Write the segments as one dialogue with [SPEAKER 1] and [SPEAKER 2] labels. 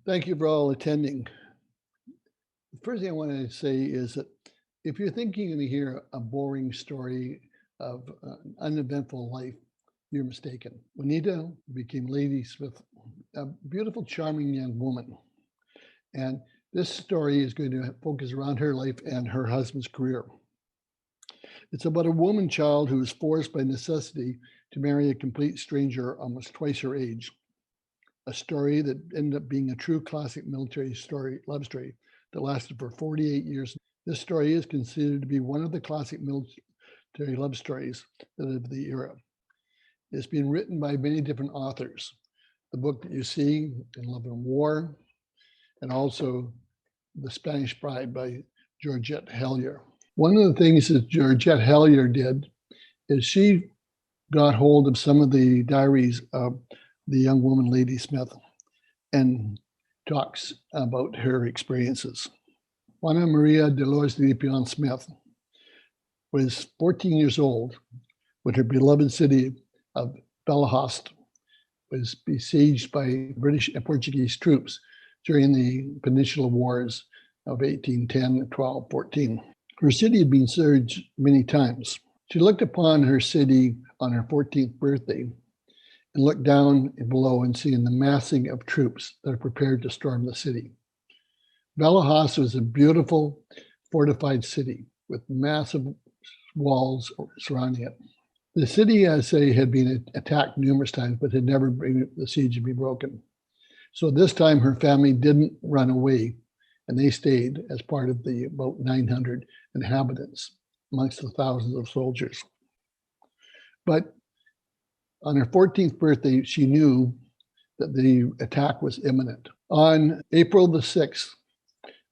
[SPEAKER 1] Thank you for all attending. The first thing I want to say is that if you're thinking to hear a boring story of an uneventful life, you're mistaken. Juanita became Ladysmith, a beautiful, charming young woman. And this story is going to focus around her life and her husband's career. It's about a woman child who was forced by necessity to marry a complete stranger almost twice her age. A story that ended up being a true classic military love story that lasted for 48 years. This story is considered to be one of the classic military love stories of the era. It's been written by many different authors. The book that you see, In Love and War, and also The Spanish Bride by Georgette Helier. One of the things that Georgette Helier did is she got hold of some of the diaries of the young woman, Ladysmith, and talks about her experiences. Juana Maria Dolores de Lepion Smith was 14 years old when her beloved city of Badajoz was besieged by British and Portuguese troops during the Peninsular Wars of 1810, 12, 14. Her city had been sieged many times. She looked upon her city on her 14th birthday and looked down and below and seeing the massing of troops that are prepared to storm the city. Badajoz was a beautiful fortified city with massive walls surrounding it. The city, I say, had been attacked numerous times, but had never been the siege had been broken. So this time her family didn't run away, and they stayed as part of the about 900 inhabitants amongst the thousands of soldiers. But on her 14th birthday, she knew that the attack was imminent. On April the 6th,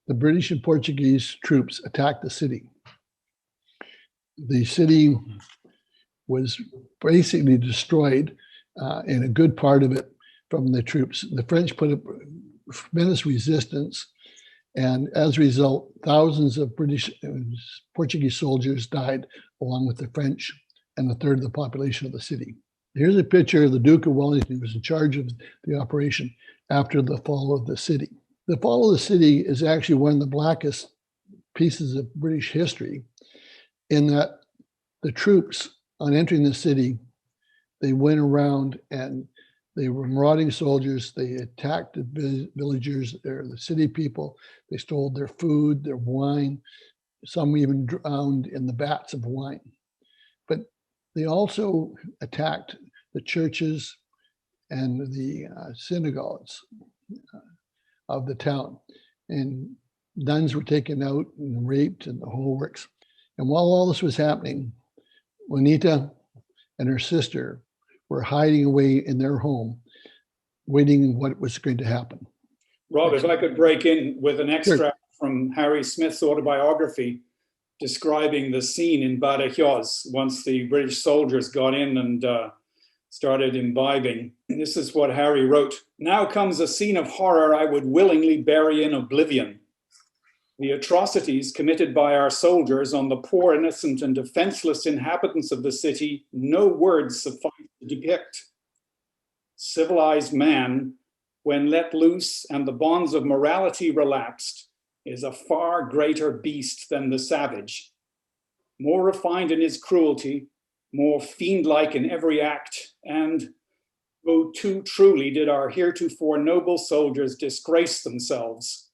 [SPEAKER 1] the British and Portuguese troops attacked the city. The city was basically destroyed, and a good part of it from the troops. The French put up tremendous resistance, and as a result, thousands of British and Portuguese soldiers died, along with the French and a third of the population of the city. Here's a picture of the Duke of Wellington, who was in charge of the operation after the fall of the city. The fall of the city is actually one of the blackest pieces of British history, in that the troops, on entering the city, they went around and they were marauding soldiers. They attacked the villagers, the city people. They stole their food, their wine. Some even drowned in the vats of wine. But they also attacked the churches and the synagogues of the town. And nuns were taken out and raped and the whole works. And while all this was happening, Juanita and her sister were hiding away in their home, waiting what was going to happen.
[SPEAKER 2] Rob, if I could break in with an extract from Harry Smith's autobiography describing the scene in Badajoz once the British soldiers got in and started imbibing. This is what Harry wrote. "Now comes a scene of horror I would willingly bury in oblivion. The atrocities committed by our soldiers on the poor, innocent, and defenseless inhabitants of the city, no words suffice to depict. Civilized man, when let loose and the bonds of morality relaxed, is a far greater beast than the savage. More refined in his cruelty, more fiend-like in every act, and, oh, too truly did our heretofore noble soldiers disgrace themselves.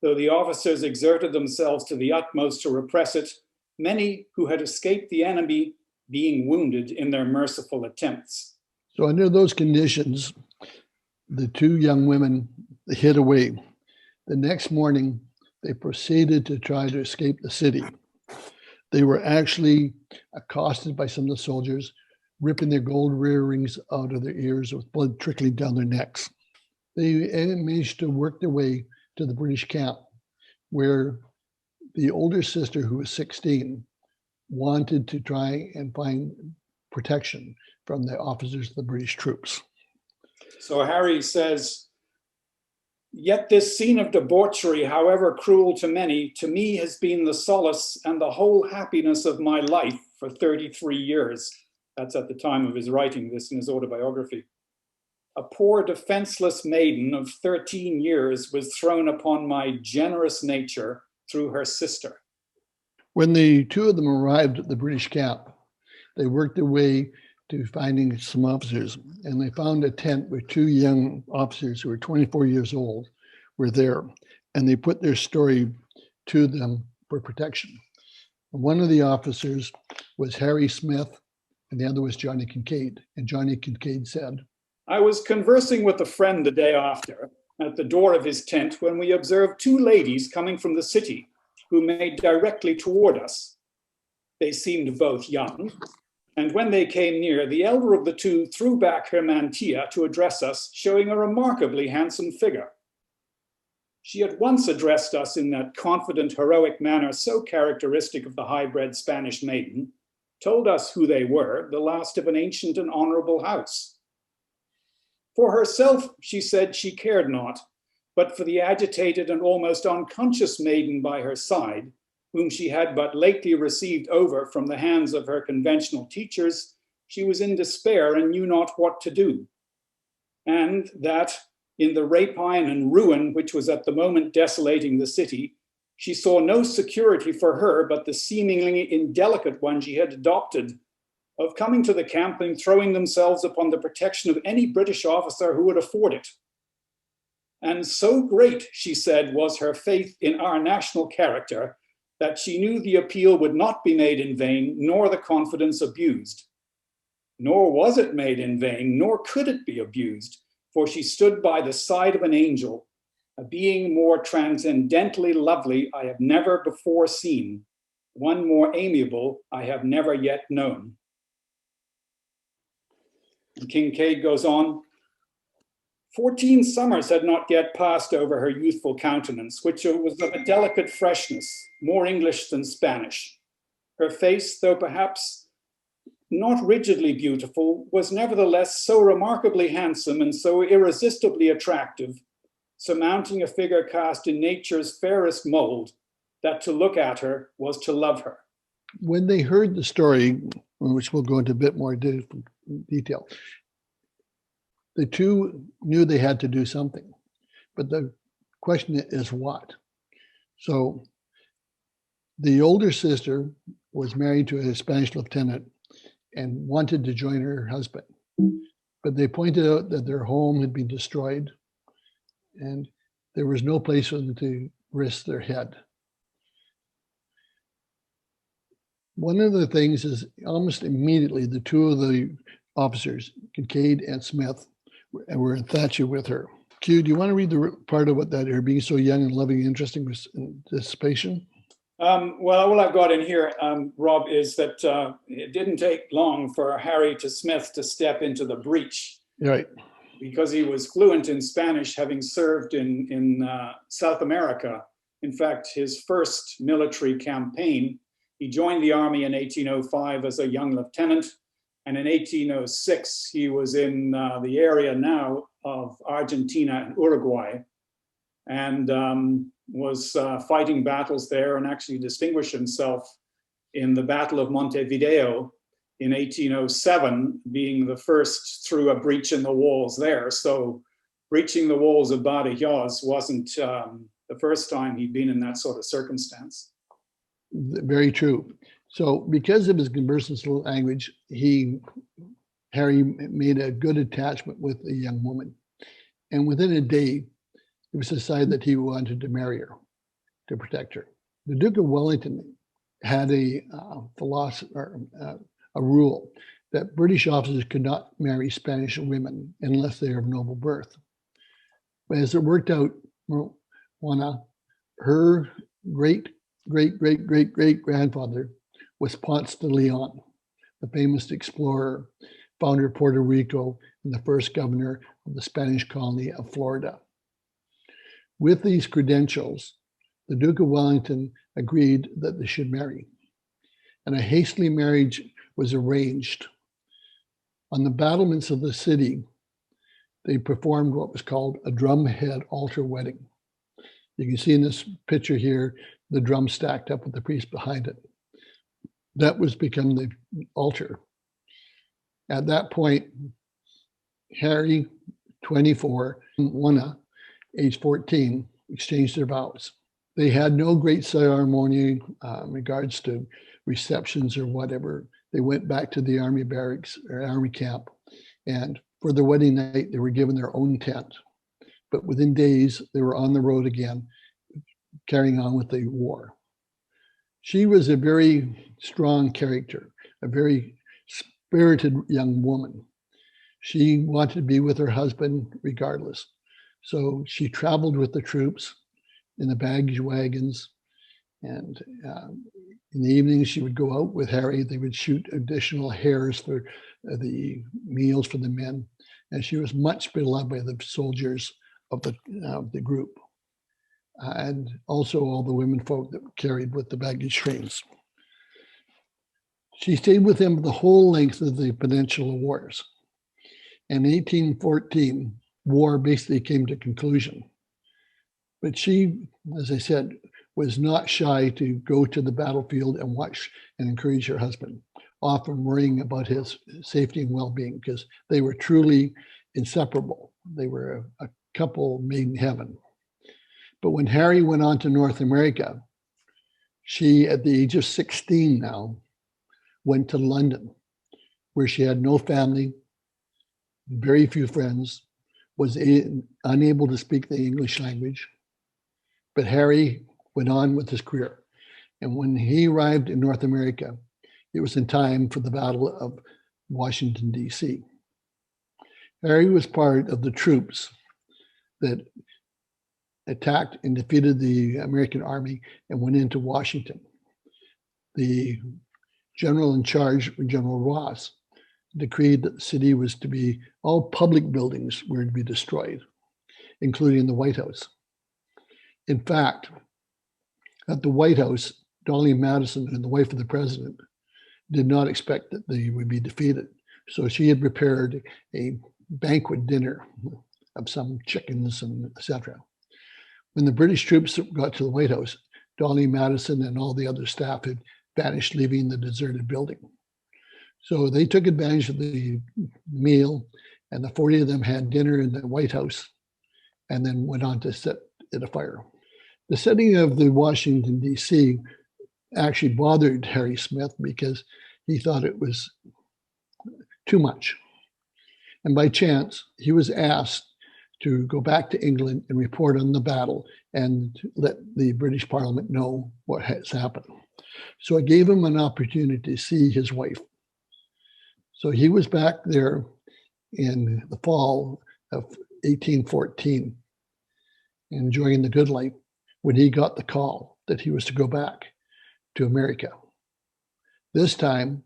[SPEAKER 2] Though the officers exerted themselves to the utmost to repress it, many who had escaped the enemy being wounded in their merciful attempts."
[SPEAKER 1] So under those conditions, the two young women hid away. The next morning, they proceeded to try to escape the city. They were actually accosted by some of the soldiers, ripping their gold earrings out of their ears with blood trickling down their necks. They managed to work their way to the British camp, where the older sister, who was 16, wanted to try and find protection from the officers of the British troops.
[SPEAKER 2] So Harry says, "Yet this scene of debauchery, however cruel to many, to me has been the solace and the whole happiness of my life for 33 years. That's at the time of his writing this in his autobiography. a poor defenseless maiden of 13 years was thrown upon my generous nature through her sister.
[SPEAKER 1] When the two of them arrived at the British camp, they worked their way to finding some officers, and they found a tent where two young officers who were 24 years old were there, and they put their story to them for protection. One of the officers was Harry Smith, and the other was Johnny Kincaid. And Johnny Kincaid said,
[SPEAKER 2] I was conversing with a friend the day after at the door of his tent when we observed two ladies coming from the city who made directly toward us. They seemed both young, and when they came near, the elder of the two threw back her mantilla to address us, showing a remarkably handsome figure. She at once addressed us in that confident, heroic manner so characteristic of the high-bred Spanish maiden, told us who they were, the last of an ancient and honorable house. For herself, she said she cared not, but for the agitated and almost unconscious maiden by her side, whom she had but lately received over from the hands of her conventional teachers, she was in despair and knew not what to do. And that, in the rapine and ruin which was at the moment desolating the city, she saw no security for her but the seemingly indelicate one she had adopted of coming to the camp and throwing themselves upon the protection of any British officer who would afford it. And so great, she said, was her faith in our national character that she knew the appeal would not be made in vain, nor the confidence abused. Nor was it made in vain, nor could it be abused, for she stood by the side of an angel, a being more transcendently lovely I have never before seen, one more amiable I have never yet known. And Kincaid goes on, 14 summers had not yet passed over her youthful countenance, which was of a delicate freshness, more English than Spanish. Her face, though perhaps not rigidly beautiful, was nevertheless so remarkably handsome and so irresistibly attractive, surmounting a figure cast in nature's fairest mold, that to look at her was to love her.
[SPEAKER 1] When they heard the story, which we'll go into a bit more detail, the two knew they had to do something, but the question is what? So the older sister was married to a Spanish lieutenant and wanted to join her husband, but they pointed out that their home had been destroyed and there was no place for them to risk their head. One of the things is almost immediately the two of the officers, Kincaid and Smith, were infatuated with her. Q, do you want to read the part of what that her being so young and loving and interesting was anticipation?
[SPEAKER 2] Well, all I've got in here, Rob, is that it didn't take long for Harry Smith to step into the breach.
[SPEAKER 1] Right.
[SPEAKER 2] Because he was fluent in Spanish, having served in South America. In fact, his first military campaign, he joined the army in 1805 as a young lieutenant. And in 1806, he was in the area now of Argentina and Uruguay, and was fighting battles there and actually distinguished himself in the Battle of Montevideo in 1807, being the first through a breach in the walls there. So breaching the walls of Badajoz wasn't the first time he'd been in that sort of circumstance.
[SPEAKER 1] Very true. So because of his conversant language, Harry made a good attachment with a young woman. And within a day, it was decided that he wanted to marry her, to protect her. The Duke of Wellington had a rule that British officers could not marry Spanish women unless they are of noble birth. But as it worked out, Juana, her great-great-great-great-grandfather was Ponce de Leon, the famous explorer, founder of Puerto Rico, and the first governor of the Spanish colony of Florida. With these credentials, the Duke of Wellington agreed that they should marry, and a hasty marriage was arranged. On the battlements of the city, they performed what was called a drumhead altar wedding. You can see in this picture here, the drum stacked up with the priest behind it. That was become the altar. At that point, Harry 24, Wana, age 14, exchanged their vows. They had no great ceremony in regards to receptions or whatever. They went back to the army barracks or army camp, and for their wedding night, they were given their own tent. But within days, they were on the road again, carrying on with the war. She was a very strong character, a very spirited young woman. She wanted to be with her husband regardless. So she traveled with the troops in the baggage wagons. And in the evenings, she would go out with Harry. They would shoot additional hares for the meals for the men. And she was much beloved by the soldiers of the group. And also all the women folk that carried with the baggage trains. She stayed with him the whole length of the Peninsula Wars. In 1814, war basically came to conclusion. But she, as I said, was not shy to go to the battlefield and watch and encourage her husband, often worrying about his safety and well-being, because they were truly inseparable. They were a couple made in heaven. But when Harry went on to North America, she, at the age of 16 now, went to London, where she had no family, very few friends, was unable to speak the English language. But Harry went on with his career. And when he arrived in North America, it was in time for the Battle of Washington, D.C. Harry was part of the troops that attacked and defeated the American army and went into Washington. The general in charge, General Ross, decreed that the city was to be, all public buildings were to be destroyed, including the White House. In fact, at the White House, Dolly Madison, and the wife of the president, did not expect that they would be defeated. So she had prepared a banquet dinner of some chickens and etc. When the British troops got to the White House, Dolly Madison and all the other staff had vanished, leaving the deserted building. So they took advantage of the meal, and the 40 of them had dinner in the White House and then went on to set it afire. The setting of the Washington, D.C. actually bothered Harry Smith because he thought it was too much. And by chance, he was asked to go back to England and report on the battle and let the British Parliament know what has happened. So it gave him an opportunity to see his wife. So he was back there in the fall of 1814, enjoying the good life, when he got the call that he was to go back to America. This time,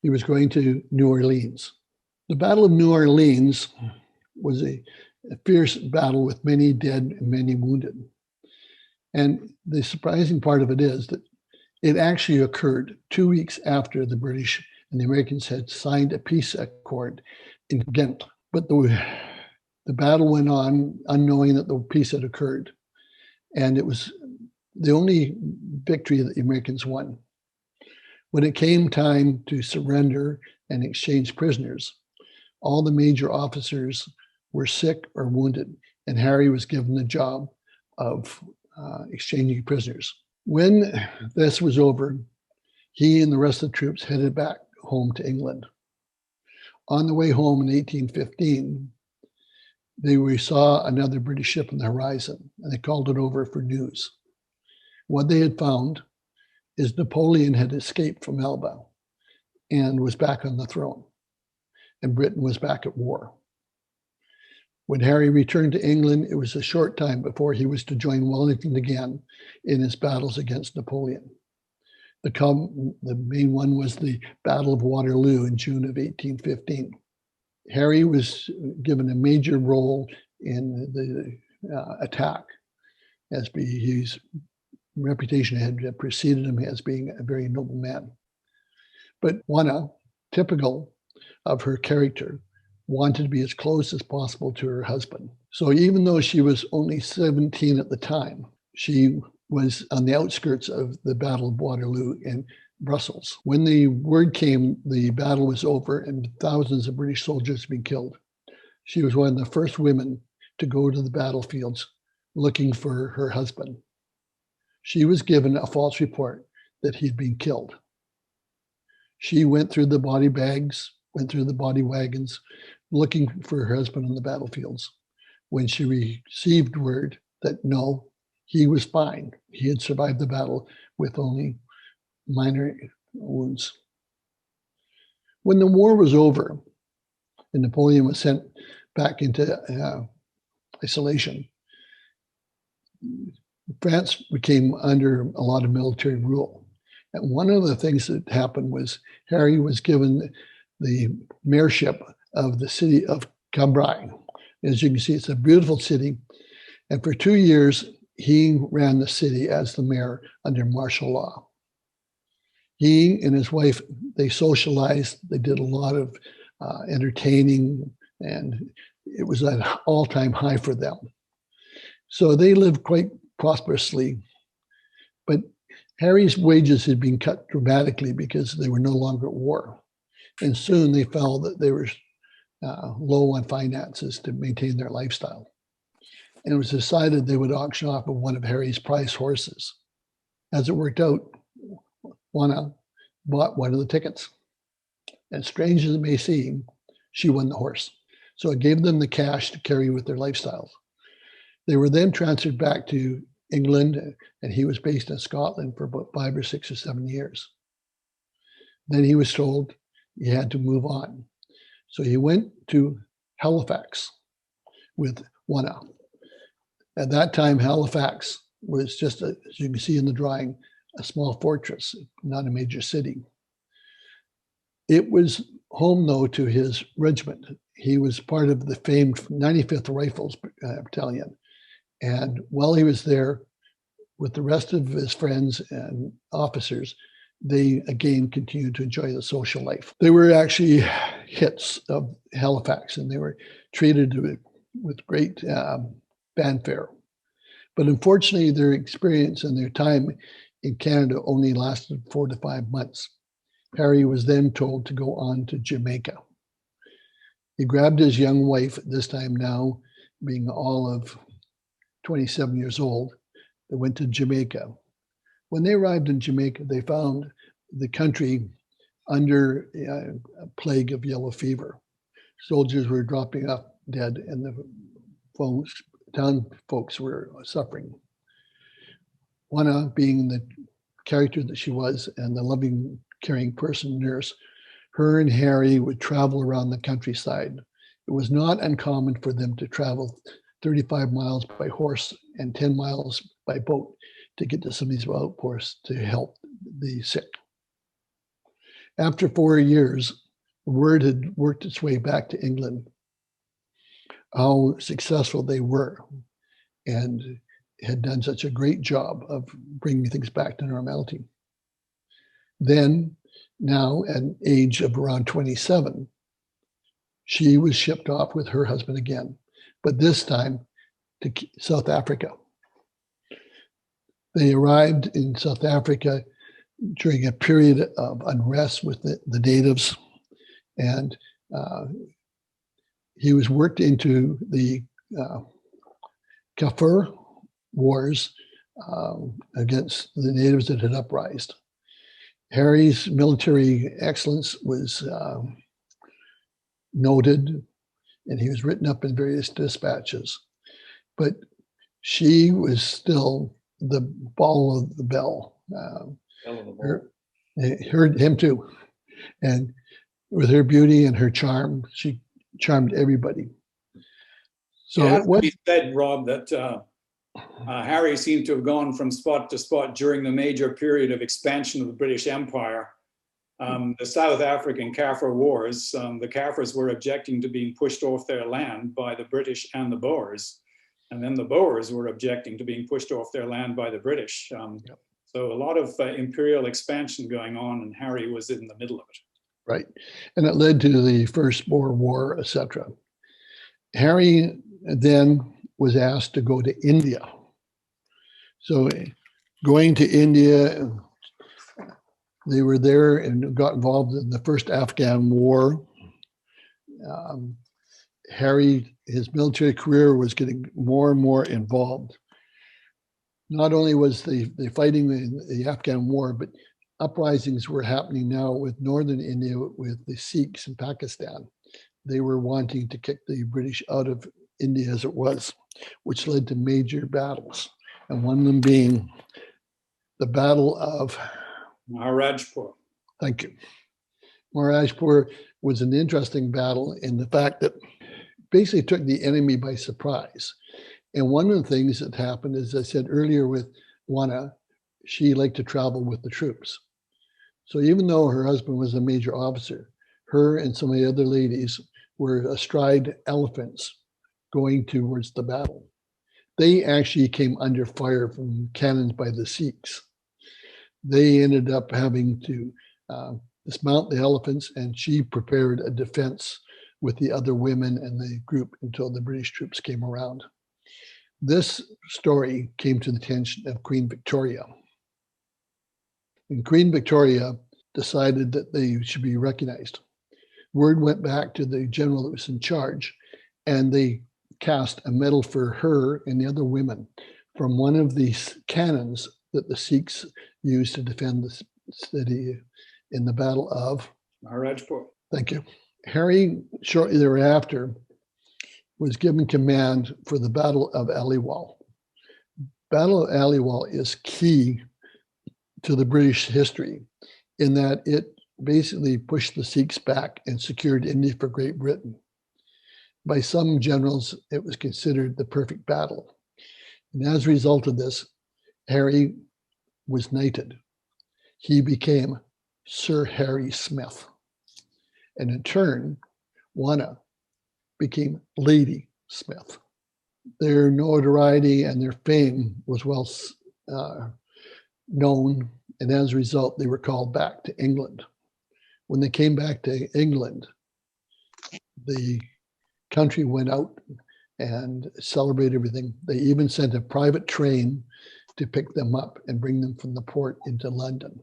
[SPEAKER 1] he was going to New Orleans. The Battle of New Orleans was a fierce battle with many dead and many wounded. And the surprising part of it is that it actually occurred 2 weeks after the British and the Americans had signed a peace accord in Ghent. But the battle went on unknowing that the peace had occurred. And it was the only victory that the Americans won. When it came time to surrender and exchange prisoners, all the major officers were sick or wounded, and Harry was given the job of exchanging prisoners. When this was over, he and the rest of the troops headed back home to England. On the way home in 1815, they saw another British ship on the horizon, and they called it over for news. What they had found is Napoleon had escaped from Elba and was back on the throne, and Britain was back at war. When Harry returned to England, it was a short time before he was to join Wellington again in his battles against Napoleon. The main one was the Battle of Waterloo in June of 1815. Harry was given a major role in the attack, as his reputation had preceded him as being a very noble man. But Wana, typical of her character, wanted to be as close as possible to her husband. So even though she was only 17 at the time, she was on the outskirts of the Battle of Waterloo in Brussels. When the word came the battle was over and thousands of British soldiers had been killed, She was one of the first women to go to the battlefields looking for her husband. She was given a false report that he'd been killed. She went through the body bags, went through the body wagons, looking for her husband on the battlefields. When she received word that no, he was fine, he had survived the battle with only minor wounds. When the war was over and Napoleon was sent back into isolation, France became under a lot of military rule. And one of the things that happened was Harry was given the mayorship of the city of Cambrai. As you can see, it's a beautiful city. And for 2 years, he ran the city as the mayor under martial law. He and his wife, they socialized, they did a lot of entertaining, and it was an all-time high for them. So they lived quite prosperously. But Harry's wages had been cut dramatically because they were no longer at war. And soon they found that they were low on finances to maintain their lifestyle. And it was decided they would auction off one of Harry's prize horses. As it worked out, Juana bought one of the tickets. And strange as it may seem, she won the horse. So it gave them the cash to carry with their lifestyles. They were then transferred back to England, and he was based in Scotland for about 5 or 6 or 7 years. Then he was told he had to move on. So he went to Halifax with Juana. At that time, Halifax was just, as you can see in the drawing, a small fortress, not a major city. It was home, though, to his regiment. He was part of the famed 95th Rifles Battalion. And while he was there with the rest of his friends and officers, they again continued to enjoy the social life. They were actually hits of Halifax, and they were treated with great fanfare. But unfortunately, their experience and their time in Canada only lasted 4 to 5 months. Harry was then told to go on to Jamaica. He grabbed his young wife, at this time now being all of 27 years old. They went to Jamaica. When they arrived in Jamaica, they found the country under a plague of yellow fever. Soldiers were dropping off dead, and the town folks were suffering. Juana, being the character that she was and the loving, caring person, nurse, her and Harry would travel around the countryside. It was not uncommon for them to travel 35 miles by horse and 10 miles by boat to get to some of these outposts to help the sick. After 4 years, the word had worked its way back to England how successful they were and had done such a great job of bringing things back to normality. Then, now at an age of around 27, she was shipped off with her husband again, but this time to South Africa. They arrived in South Africa during a period of unrest with the natives, and he was worked into the Kafir wars against the natives that had uprised. Harry's military excellence was noted, and he was written up in various dispatches. But she was still the ball of the bell. Him too. And with her beauty and her charm, she charmed everybody. So
[SPEAKER 2] it has to be said, Rob, that Harry seemed to have gone from spot to spot during the major period of expansion of the British Empire. The South African Kaffir Wars, the Kaffirs were objecting to being pushed off their land by the British and the Boers. And then the Boers were objecting to being pushed off their land by the British.
[SPEAKER 1] Yep.
[SPEAKER 2] So a lot of imperial expansion going on, and Harry was in the middle of it.
[SPEAKER 1] Right. And it led to the First Boer War, etc. Harry then was asked to go to India. So going to India, they were there and got involved in the first Afghan war. Harry, his military career was getting more and more involved. Not only was the fighting in the Afghan war, but uprisings were happening now with northern India, with the Sikhs in Pakistan. They were wanting to kick the British out of India as it was, which led to major battles. And one of them being the Battle of
[SPEAKER 2] Maharajpur.
[SPEAKER 1] Thank you. Maharajpur was an interesting battle in the fact that basically took the enemy by surprise. And one of the things that happened, as I said earlier with Wana, she liked to travel with the troops. So even though her husband was a major officer, her and some of the other ladies were astride elephants going towards the battle. They actually came under fire from cannons by the Sikhs. They ended up having to dismount the elephants, and she prepared a defense with the other women and the group until the British troops came around. This story came to the attention of Queen Victoria. And Queen Victoria decided that they should be recognized. Word went back to the general that was in charge, and they cast a medal for her and the other women from one of these cannons that the Sikhs used to defend the city in the Battle of
[SPEAKER 2] Maharajpur.
[SPEAKER 1] Thank you. Harry, shortly thereafter, was given command for the Battle of Aliwal. Battle of Aliwal is key to the British history in that it basically pushed the Sikhs back and secured India for Great Britain. By some generals, it was considered the perfect battle. And as a result of this, Harry was knighted. He became Sir Harry Smith. And in turn, Wana became Lady Smith. Their notoriety and their fame was well known, and as a result, they were called back to England. When they came back to England, the country went out and celebrated everything. They even sent a private train to pick them up and bring them from the port into London.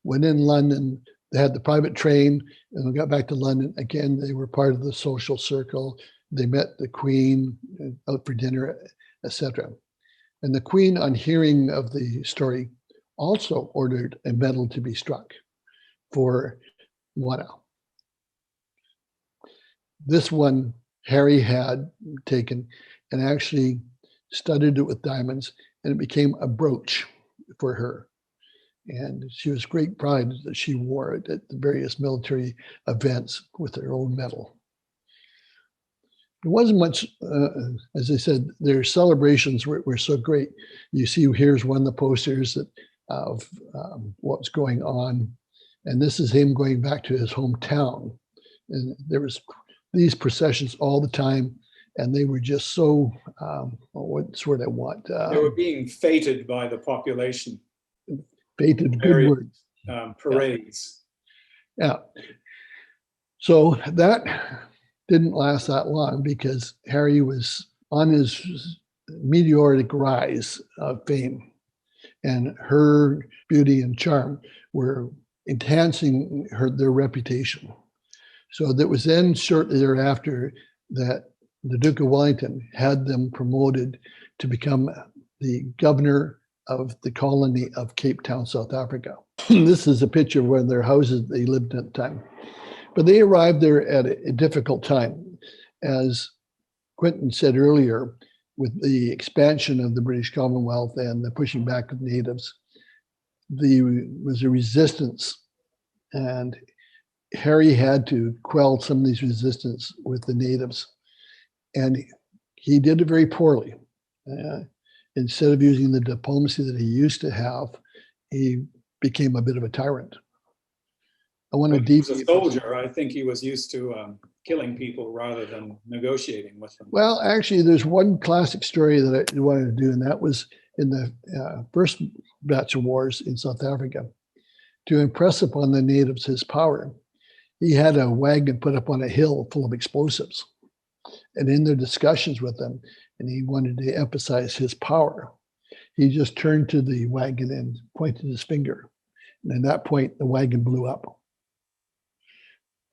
[SPEAKER 1] When in London, they had the private train, and we got back to London. Again, they were part of the social circle. They met the Queen out for dinner, etc. And the Queen, on hearing of the story, also ordered a medal to be struck for Wana. This one Harry had taken and actually studded it with diamonds, and it became a brooch for her. And she was great pride that she wore it at the various military events with her own medal. There wasn't much, as I said, their celebrations were so great. You see, here's one of the posters of what's going on. And this is him going back to his hometown. And there was these processions all the time. And they were just so, what's the word I want?
[SPEAKER 2] They were being feted by the population.
[SPEAKER 1] Feted, good word.
[SPEAKER 2] Parades.
[SPEAKER 1] Yeah. So that didn't last that long because Harry was on his meteoric rise of fame, and her beauty and charm were enhancing their reputation. So that was then shortly thereafter that the Duke of Wellington had them promoted to become the governor of the colony of Cape Town, South Africa. This is a picture of one of their houses they lived in at the time. But they arrived there at a difficult time. As Quentin said earlier, with the expansion of the British Commonwealth and the pushing back of natives, there was a resistance, and Harry had to quell some of these resistance with the natives. And he did it very poorly. Instead of using the diplomacy that he used to have, he became a bit of a tyrant. I want to
[SPEAKER 2] He was a soldier. I think he was used to killing people rather than negotiating with them.
[SPEAKER 1] Well, actually, there's one classic story that I wanted to do, and that was in the first batch of wars in South Africa. To impress upon the natives his power, he had a wagon put up on a hill full of explosives. And in their discussions with them, and he wanted to emphasize his power, he just turned to the wagon and pointed his finger. And at that point, the wagon blew up.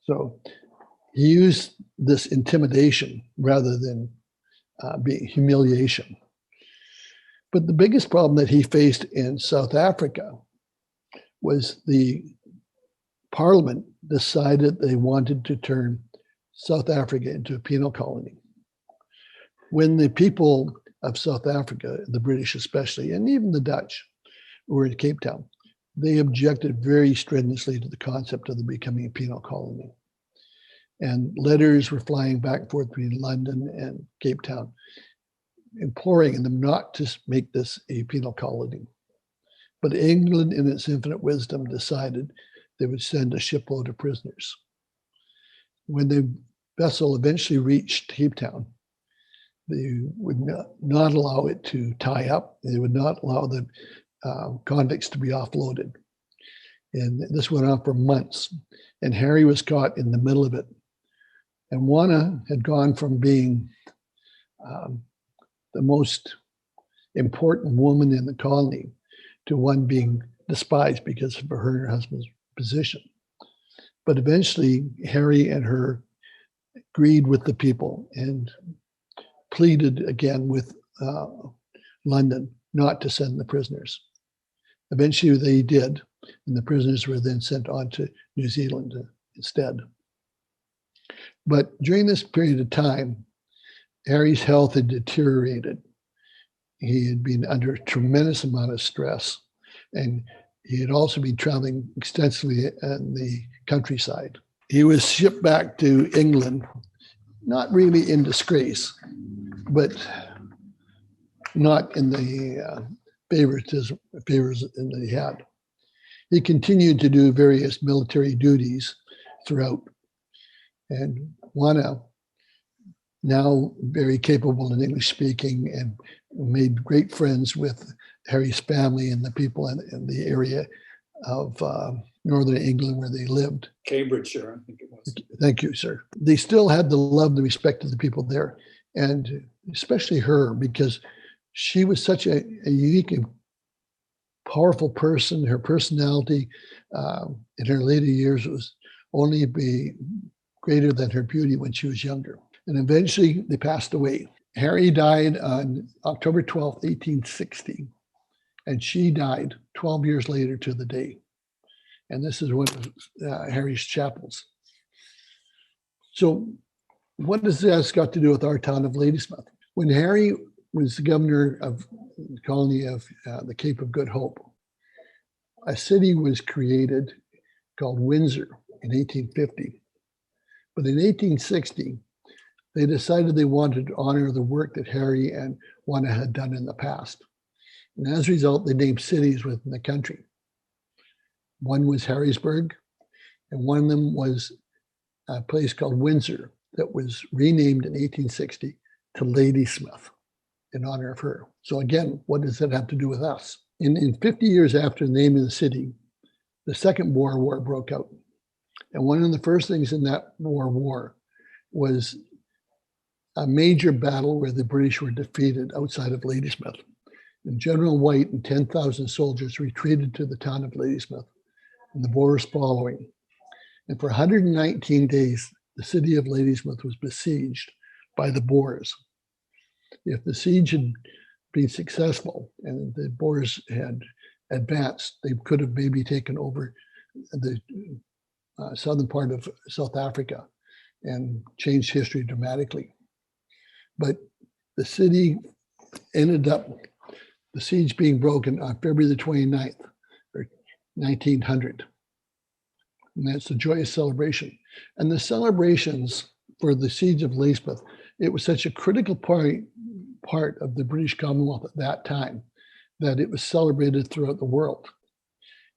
[SPEAKER 1] So he used this intimidation rather than being humiliation. But the biggest problem that he faced in South Africa was the Parliament decided they wanted to turn South Africa into a penal colony. When the people of South Africa, the British especially, and even the Dutch who were in Cape Town, they objected very strenuously to the concept of them becoming a penal colony. And letters were flying back and forth between London and Cape Town, imploring them not to make this a penal colony. But England, in its infinite wisdom, decided they would send a shipload of prisoners. When the vessel eventually reached Cape Town, they would not allow it to tie up. They would not allow the convicts to be offloaded. And this went on for months. And Harry was caught in the middle of it. And Juana had gone from being the most important woman in the colony to one being despised because of her and her husband's position. But eventually, Harry and her agreed with the people and pleaded again with London not to send the prisoners. Eventually, they did, and the prisoners were then sent on to New Zealand instead. But during this period of time, Harry's health had deteriorated. He had been under a tremendous amount of stress, and he had also been traveling extensively in the countryside. He was shipped back to England, not really in disgrace, but not in the favors that he had. He continued to do various military duties throughout. And Juana, now very capable in English speaking, and made great friends with Harry's family and the people in the area of northern England where they lived.
[SPEAKER 2] Cambridgeshire, I think it was.
[SPEAKER 1] Thank you, sir. They still had the love and the respect of the people there, and especially her, because she was such a unique and powerful person. Her personality in her later years was only be greater than her beauty when she was younger. And eventually they passed away. Harry died on October 12th, 1860, and she died 12 years later to the day. And this is one of Harry's chapels. So what does this got to do with our town of Ladysmith? When Harry was the governor of the colony of the Cape of Good Hope, a city was created called Windsor in 1850. But in 1860, they decided they wanted to honor the work that Harry and Juana had done in the past. And as a result, they named cities within the country. One was Harrisburg, and one of them was a place called Windsor that was renamed in 1860 to Ladysmith in honor of her. So again, what does that have to do with us? In 50 years after the naming of the city, the Second Boer War broke out. And one of the first things in that war was a major battle where the British were defeated outside of Ladysmith. And General White and 10,000 soldiers retreated to the town of Ladysmith, and the Boers following. And for 119 days, the city of Ladysmith was besieged by the Boers. If the siege had been successful and the Boers had advanced, they could have maybe taken over the southern part of South Africa and changed history dramatically. But the city ended up, the siege being broken on February the 29th, or 1900. And that's a joyous celebration. And the celebrations for the siege of Ladysmith, it was such a critical part of the British Commonwealth at that time that it was celebrated throughout the world.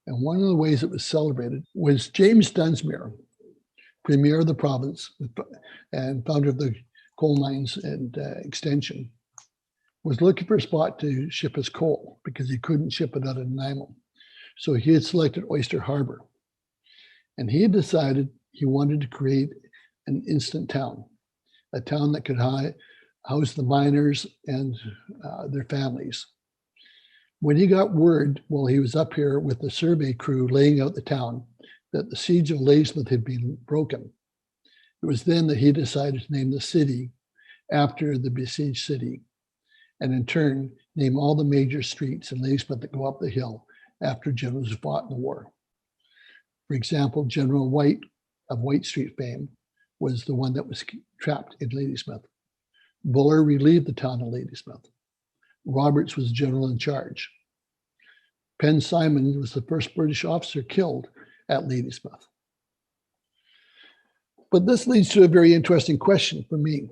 [SPEAKER 1] And one of the ways it was celebrated was James Dunsmuir, premier of the province and founder of the coal mines and extension, was looking for a spot to ship his coal because he couldn't ship it out of Nanaimo. So he had selected Oyster Harbor. And he had decided he wanted to create an instant town, a town that could house the miners and their families. When he got word while he was up here with the survey crew laying out the town that the siege of Ladysmith had been broken, It was then that he decided to name the city after the besieged city, and in turn, name all the major streets in Ladysmith that go up the hill after generals who fought in the war. For example, General White of White Street fame was the one that was trapped in Ladysmith. Buller relieved the town of Ladysmith. Roberts was general in charge. Penn Simon was the first British officer killed at Ladysmith. But this leads to a very interesting question for me.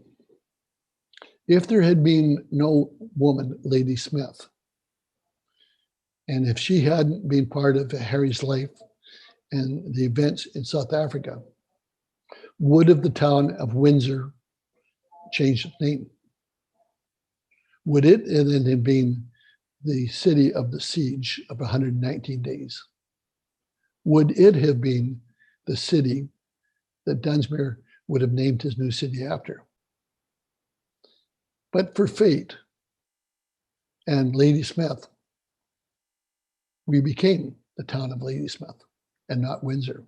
[SPEAKER 1] If there had been no woman, Ladysmith, and if she hadn't been part of Harry's life and the events in South Africa, would have the town of Windsor changed its name? Would it then have been the city of the siege of 119 days? Would it have been the city that Dunsmuir would have named his new city after? But for fate and Ladysmith, we became the town of Ladysmith and not Windsor.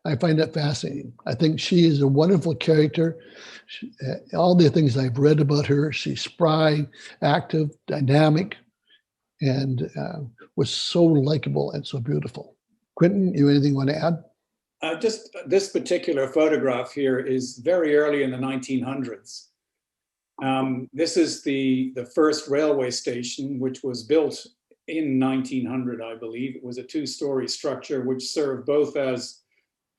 [SPEAKER 1] I find that fascinating. I think she is a wonderful character. All the things I've read about her, she's spry, active, dynamic, and was so likable and so beautiful. Quentin, you anything you want to add?
[SPEAKER 2] Just this particular photograph here is very early in the 1900s. This is the first railway station, which was built in 1900, I believe. It was a two-story structure which served both as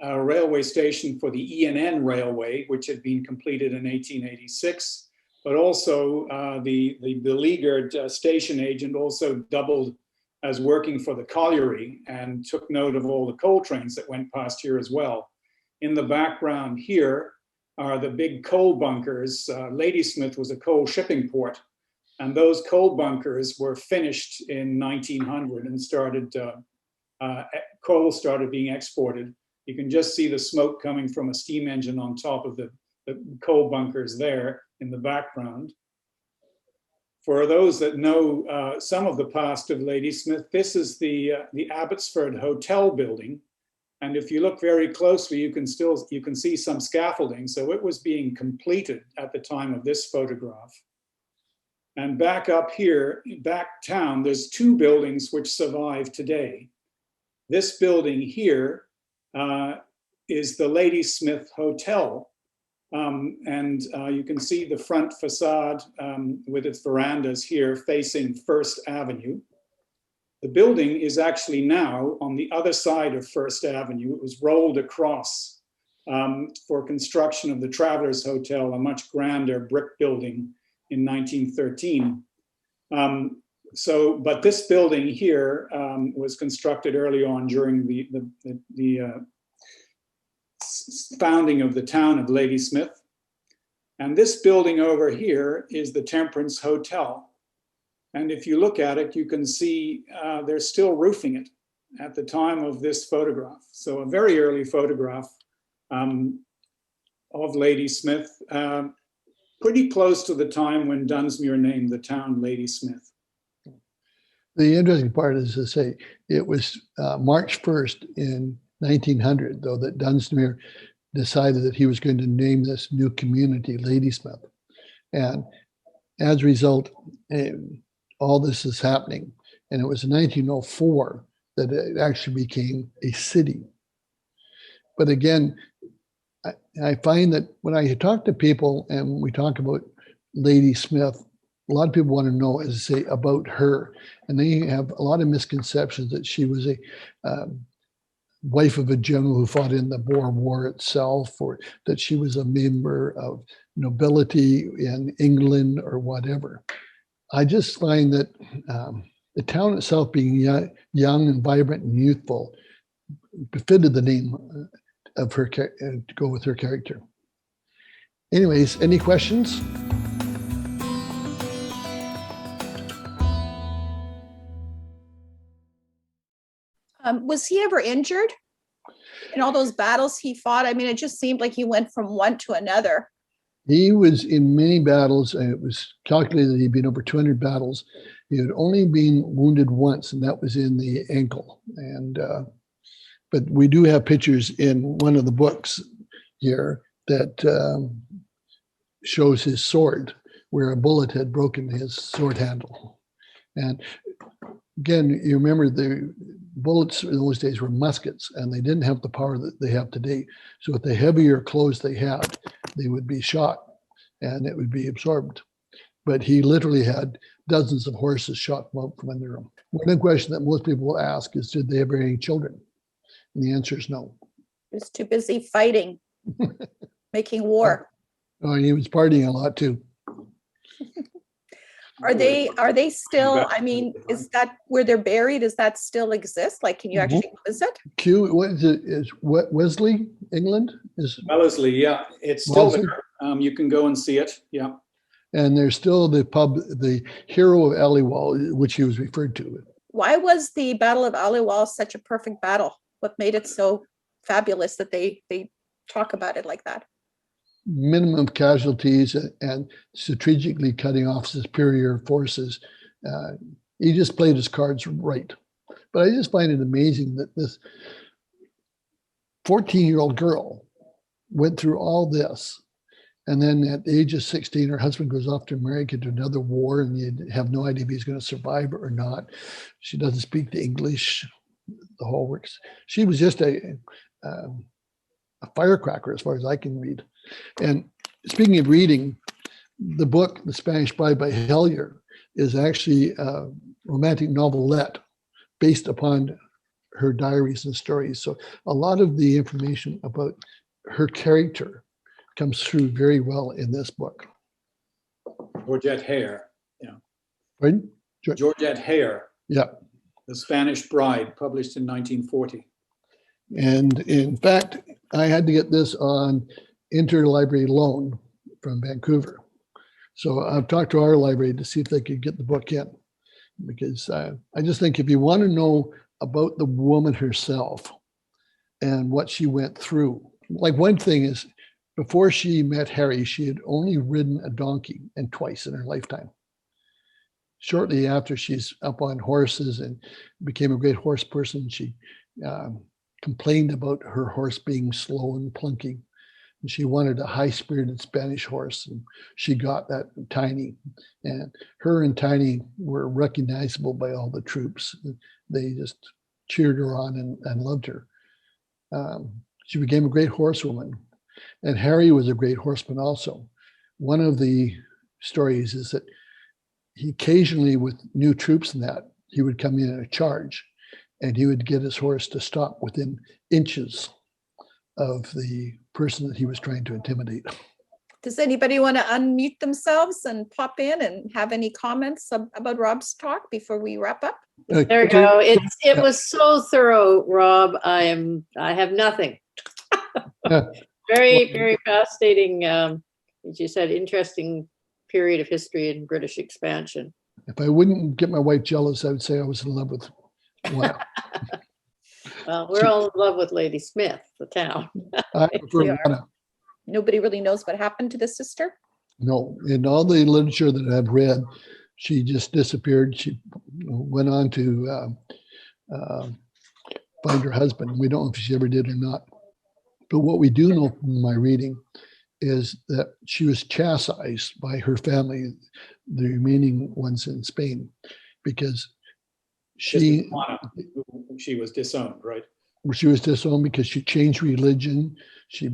[SPEAKER 2] a railway station for the E&N Railway, which had been completed in 1886, but also the beleaguered station agent also doubled as working for the colliery and took note of all the coal trains that went past here as well. In the background here are the big coal bunkers. Ladysmith was a coal shipping port, and those coal bunkers were finished in 1900 and started, coal started being exported. You can just see the smoke coming from a steam engine on top of the coal bunkers there in the background. For those that know some of the past of Ladysmith, this is the Abbotsford Hotel building. And if you look very closely, you can see some scaffolding. So it was being completed at the time of this photograph. And back up here, back town, there's two buildings which survive today. This building here is the Ladysmith Hotel. And you can see the front facade with its verandas here facing First Avenue. The building is actually now on the other side of First Avenue. It was rolled across for construction of the Travelers Hotel, a much grander brick building in 1913. But this building here was constructed early on during the founding of the town of Ladysmith. And this building over here is the Temperance Hotel. And if you look at it, you can see they're still roofing it at the time of this photograph. So a very early photograph of Ladysmith, pretty close to the time when Dunsmuir named the town Ladysmith.
[SPEAKER 1] The interesting part is to say it was March 1st in 1900, though, that Dunsmuir decided that he was going to name this new community Ladysmith. And as a result, all this is happening. And it was in 1904 that it actually became a city. But again, I find that when I talk to people and we talk about Ladysmith, a lot of people want to know, as I say, about her. And they have a lot of misconceptions that she was a wife of a general who fought in the Boer War itself, or that she was a member of nobility in England or whatever. I just find that the town itself being young and vibrant and youthful befitted the name of her to go with her character. Anyways, any questions?
[SPEAKER 3] Was he ever injured in all those battles he fought? I mean, it just seemed like he went from one to another.
[SPEAKER 1] He was in many battles, and it was calculated that he'd been over 200 battles. He had only been wounded once, and that was in the ankle. And but we do have pictures in one of the books here that shows his sword, where a bullet had broken his sword handle. And again, you remember the bullets in those days were muskets, and they didn't have the power that they have today. So with the heavier clothes they had, they would be shot and it would be absorbed. But he literally had dozens of horses shot from under him. One question that most people will ask is, did they ever have any children? And the answer is no.
[SPEAKER 3] He was too busy fighting, making war.
[SPEAKER 1] Oh, and he was partying a lot too.
[SPEAKER 3] Are they still, I mean, is that where they're buried? Does that still exist? Like, can you actually visit?
[SPEAKER 1] What is it? Is what Wesley, England? Is
[SPEAKER 2] Wellesley, yeah, it's still
[SPEAKER 1] Wellesley?
[SPEAKER 2] there. You can go and see it. Yeah.
[SPEAKER 1] And there's still the pub, the hero of Aliwal, which he was referred to.
[SPEAKER 3] Why was the Battle of Aliwal such a perfect battle? What made it so fabulous that they talk about it like that?
[SPEAKER 1] Minimum casualties and strategically cutting off superior forces. He just played his cards right. But I just find it amazing that this 14-year-old girl went through all this. And then at the age of 16, her husband goes off to America to another war, and you have no idea if he's going to survive or not. She doesn't speak the English, the whole works. She was just a firecracker as far as I can read. And speaking of reading, the book, The Spanish Bride by Hellyer, is actually a romantic novelette based upon her diaries and stories. So a lot of the information about her character comes through very well in this book.
[SPEAKER 2] Georgette Hare. Yeah.
[SPEAKER 1] Right?
[SPEAKER 2] Georgette Hare.
[SPEAKER 1] Yeah.
[SPEAKER 2] The Spanish Bride, published in 1940.
[SPEAKER 1] And in fact, I had to get this on interlibrary loan from Vancouver. So I've talked to our library to see if they could get the book in, because I just think if you want to know about the woman herself and what she went through, like one thing is, before she met Harry, she had only ridden a donkey and twice in her lifetime. Shortly after, she's up on horses and became a great horse person. She complained about her horse being slow and plunking. And she wanted a high-spirited Spanish horse, and she got that Tiny. And her and Tiny were recognizable by all the troops. They just cheered her on and loved her. She became a great horsewoman. And Harry was a great horseman also. One of the stories is that he occasionally, with new troops and that, he would come in a charge, and he would get his horse to stop within inches of the person that he was trying to intimidate.
[SPEAKER 3] Does anybody want to unmute themselves and pop in and have any comments about Rob's talk before we wrap up?
[SPEAKER 4] There you go. It was so thorough, Rob. I have nothing. Very, very fascinating, as you said, interesting period of history in British expansion.
[SPEAKER 1] If I wouldn't get my wife jealous, I would say I was in love with one.
[SPEAKER 4] Well, we're all in love with Ladysmith, the town.
[SPEAKER 1] I prefer Anna.
[SPEAKER 3] Nobody really knows what happened to the sister?
[SPEAKER 1] No, in all the literature that I've read, she just disappeared. She went on to find her husband. We don't know if she ever did or not. But what we do know from my reading is that she was chastised by her family, the remaining ones in Spain, because she
[SPEAKER 2] was disowned, right?
[SPEAKER 1] She was disowned because she changed religion. She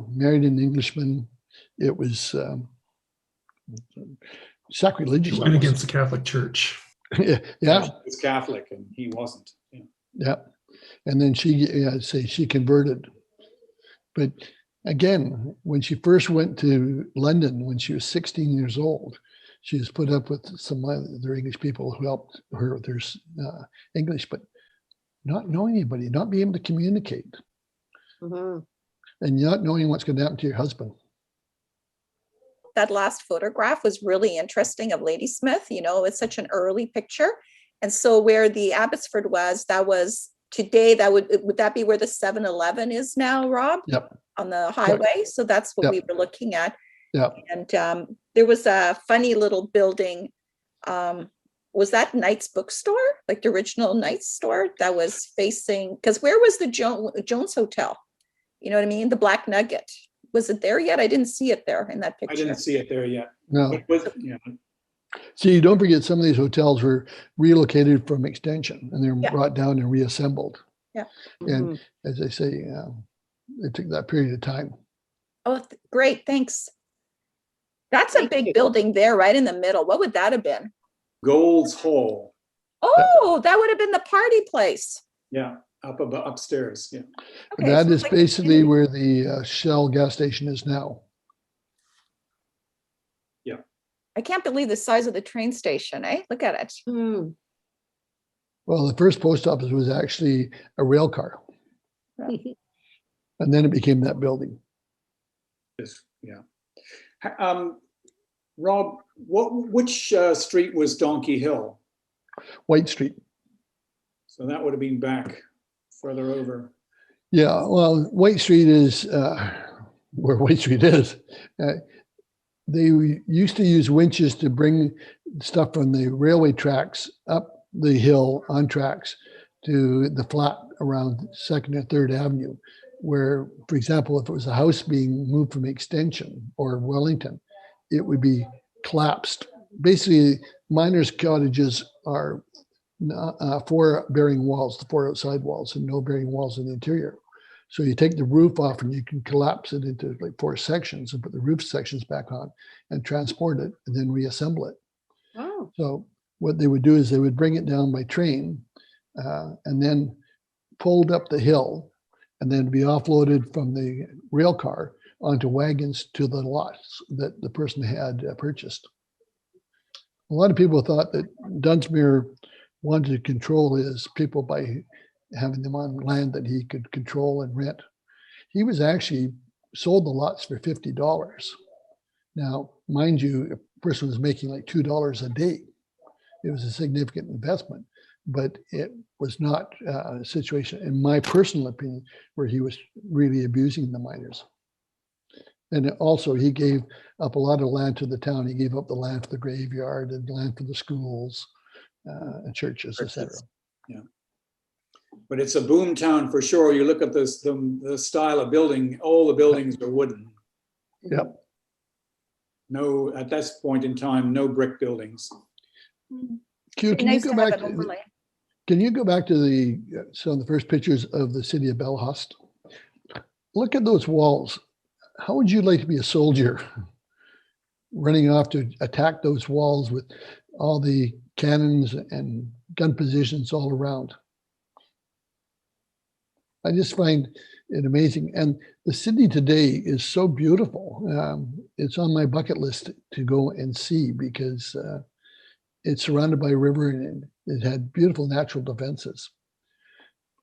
[SPEAKER 1] married an Englishman. It was sacrilegious.
[SPEAKER 5] She went against the Catholic Church.
[SPEAKER 1] Yeah.
[SPEAKER 2] She was Catholic and he wasn't. Yeah.
[SPEAKER 1] Yeah. And then she converted. But again, when she first went to London, when she was 16 years old, she was put up with some other English people who helped her with her English, but not knowing anybody, not being able to communicate, and not knowing what's going to happen to your husband.
[SPEAKER 3] That last photograph was really interesting of Ladysmith. You know, it's such an early picture. And so where the Abbotsford was, that was today, would that be where the 7-Eleven is now, Rob?
[SPEAKER 1] Yep.
[SPEAKER 3] On the highway. So that's what we were looking at.
[SPEAKER 1] Yeah.
[SPEAKER 3] And there was a funny little building. Was that Knight's bookstore, like the original Knight's store that was facing, because where was the Jones Hotel? You know what I mean? The Black Nugget. Was it there yet? I didn't see it there in that
[SPEAKER 2] I
[SPEAKER 3] picture.
[SPEAKER 2] didn't see it there yet.
[SPEAKER 1] No.
[SPEAKER 2] But with, yeah,
[SPEAKER 1] See, don't forget some of these hotels were relocated from extension and they're
[SPEAKER 3] Yeah.
[SPEAKER 1] brought down and reassembled.
[SPEAKER 3] Yeah.
[SPEAKER 1] And
[SPEAKER 4] Mhm.
[SPEAKER 1] as I say, it took that period of time.
[SPEAKER 3] Oh, great. Thanks. That's a
[SPEAKER 4] Thank
[SPEAKER 3] big
[SPEAKER 4] you.
[SPEAKER 3] building there, right in the middle. What would that have been?
[SPEAKER 2] Gold's Hall.
[SPEAKER 3] Oh, that would have been the party place.
[SPEAKER 2] Yeah, upstairs. Yeah.
[SPEAKER 3] Okay,
[SPEAKER 1] That
[SPEAKER 3] so
[SPEAKER 1] is
[SPEAKER 3] it's like a
[SPEAKER 1] basically
[SPEAKER 3] community.
[SPEAKER 1] where the Shell gas station is now.
[SPEAKER 3] I can't believe the size of the train station, eh? Look at it.
[SPEAKER 4] Hmm.
[SPEAKER 1] Well, the first post office was actually a rail car, and then it became that building.
[SPEAKER 2] Yeah. Rob, which street was Donkey Hill?
[SPEAKER 1] White Street.
[SPEAKER 2] So that would have been back further over.
[SPEAKER 1] Yeah, well, White Street is where White Street is. They used to use winches to bring stuff from the railway tracks up the hill on tracks to the flat around 2nd or 3rd Avenue, where, for example, if it was a house being moved from Extension or Wellington, it would be collapsed. Basically, miners' cottages are 4 bearing walls, the 4 outside walls, and no bearing walls in the interior. So you take the roof off and you can collapse it into like 4 sections and put the roof sections back on and transport it and then reassemble it.
[SPEAKER 4] Oh.
[SPEAKER 1] So what they would do is they would bring it down by train and then pulled up the hill and then be offloaded from the rail car onto wagons to the lots that the person had purchased. A lot of people thought that Dunsmuir wanted to control his people by having them on land that he could control and rent. He was actually sold the lots for $50. Now, mind you, a person was making like $2 a day. It was a significant investment, but it was not a situation, in my personal opinion, where he was really abusing the miners. And also, he gave up a lot of land to the town. He gave up the land for the graveyard and land for the schools and churches, etc.
[SPEAKER 2] Yeah. But it's a boom town for sure. You look at this, the style of building, all the buildings are wooden.
[SPEAKER 1] Yep.
[SPEAKER 2] No, at this point in time, no brick buildings.
[SPEAKER 1] Q, can
[SPEAKER 3] Nice
[SPEAKER 1] you
[SPEAKER 3] to
[SPEAKER 1] go
[SPEAKER 3] have
[SPEAKER 1] back
[SPEAKER 3] an overlay.
[SPEAKER 1] Can you go back to some of the first pictures of the city of Belfast? Look at those walls. How would you like to be a soldier running off to attack those walls with all the cannons and gun positions all around? I just find it amazing. And the city today is so beautiful. It's on my bucket list to go and see because it's surrounded by a river and it had beautiful natural defenses.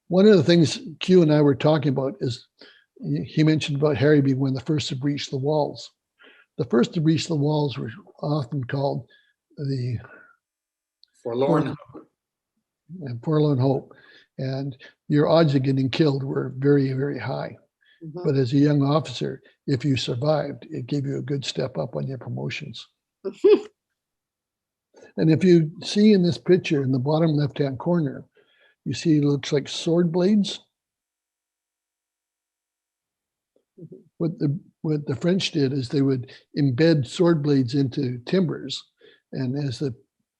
[SPEAKER 1] One of the things Q and I were talking about is he mentioned about Harry being one of the first to breach the walls. The first to breach the walls were often called the
[SPEAKER 2] Forlorn.
[SPEAKER 1] Forlorn Hope. And your odds of getting killed were very, very high.
[SPEAKER 4] Mhm.
[SPEAKER 1] But as a young officer, if you survived, it gave you a good step up on your promotions. And if you see in this picture in the bottom left-hand corner, you see it looks like sword blades. What the French did is they would embed sword blades into timbers. And as the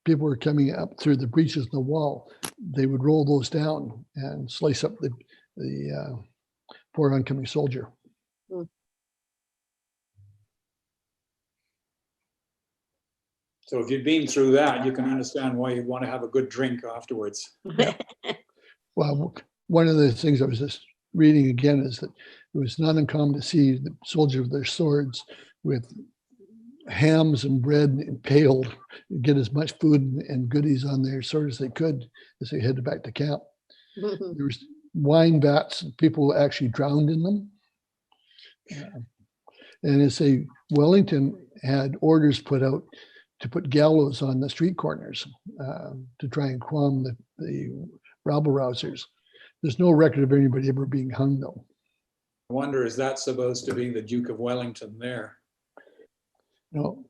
[SPEAKER 1] people were coming up through the breaches in the wall, they would roll those down and slice up the poor oncoming soldier.
[SPEAKER 4] Mm.
[SPEAKER 2] So if you've been through that, you can understand why you'd want to have a good drink afterwards.
[SPEAKER 1] Well, one of the things I was just reading again is that it was not uncommon to see the soldiers with their swords with hams and bread impaled, get as much food and goodies on their sword as they could as they headed back to camp. There was wine vats, people actually drowned in them. And as say, Wellington had orders put out to put gallows on the street corners to try and calm the rabble rousers. There's no record of anybody ever being hung though.
[SPEAKER 2] I wonder, is that supposed to be the Duke of Wellington there?
[SPEAKER 1] No.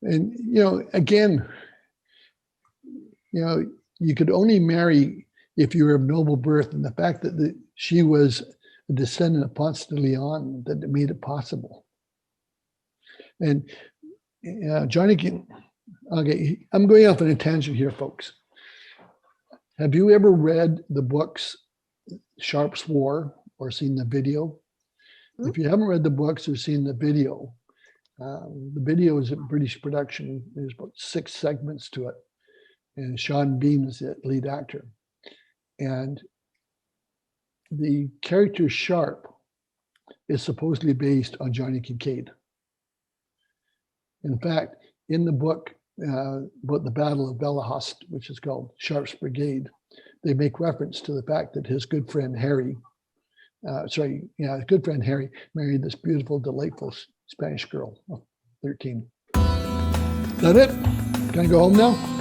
[SPEAKER 1] And, again, you could only marry if you were of noble birth. And the fact that she was a descendant of Ponce de Leon that made it possible. And Johnny King, okay, I'm going off on a tangent here, folks. Have you ever read the books Sharp's War or seen the video? If you haven't read the books or seen the video is a British production. There's about 6 segments to it. And Sean Bean is the lead actor. And the character Sharp is supposedly based on Johnny Kincaid. In fact, in the book about the Battle of Bellahust, which is called Sharp's Brigade, they make reference to the fact that his good friend Harry, his good friend Harry married this beautiful, delightful Spanish girl of 13. Is that it? Can I go home now?